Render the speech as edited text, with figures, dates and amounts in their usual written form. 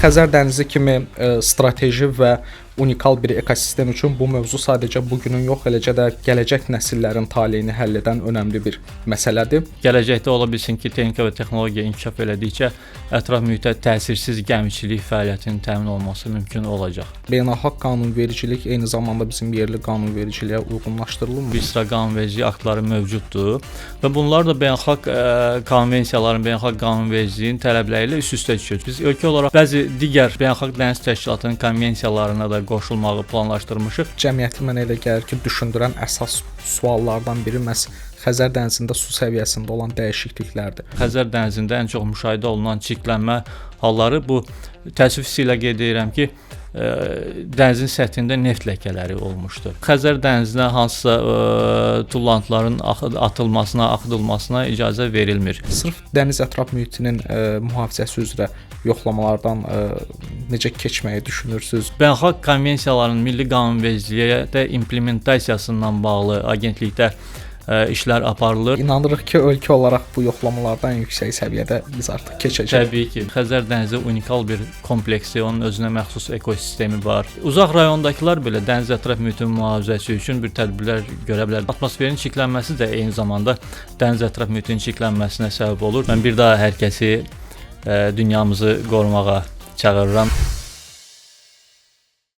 Xəzər dənizi kimi strateji və unikal bir ekosistem üçün bu mövzu sadəcə bugünün yox, eləcə də gələcək nəsillərin taleyini həll edən önəmli bir məsələdir. Gələcəkdə ola bilsin ki, texnika və texnologiya inkişaf elədikcə ətraf mühitə təsirsiz gəmiçilik fəaliyyətinin təmin olunması mümkün olacaq. Beynəlxalq qanunvericilik eyni zamanda bizim yerli qanunvericiliyə uyğunlaşdırılmır. Bir sıra qanunvericilik aktları mövcuddur və bunlar da beynəlxalq konvensiyaların, beynəlxalq qanunvericiliyin tələbləri ilə üst-üstə düşür. Biz ölkə olaraq bəzi digər beynəlxalq dəniz təşkilatının konvensiyalarına da qoşulmağı planlaşdırmışıq. Cəmiyyəti mənə elə gəlir ki, düşündürən əsas suallardan biri məhz Xəzər dənizində su səviyyəsində olan dəyişikliklərdir. Xəzər dənizində ən çox müşahidə olunan çirklənmə halları bu təəssüf ilə qeyd edirəm ki, dənizin səthində neft ləkələri olmuşdur. Xəzər dənizinə hansısa tullantıların atılmasına, axıdılmasına icazə verilmir. Sırf dəniz ətraf mühitinin mühafizəsi üzrə yoxlamalardan necə keçməyi düşünürsüz? Beynəlxalq konvensiyaların milli qanunvericiliyə də implementasiyasından bağlı agentlikdə işlər aparılır. İnanırıq ki, ölkə olaraq bu yoxlamalardan yüksək səviyyədə biz artıq keçəcəyik. Təbii ki, Xəzər dənizi unikal bir kompleksi, onun özünə məxsus ekosistemi var. Uzaq rayondakılar belə dəniz ətraf mühitinin mühafizəsi üçün bir tədbirlər görə bilər. Atmosferin çirklənməsi də eyni zamanda dəniz ətraf mühitinin çirklənməsinə səbəb olur. Mən bir daha hər kəsi dünyamızı qorumağa çağırıram.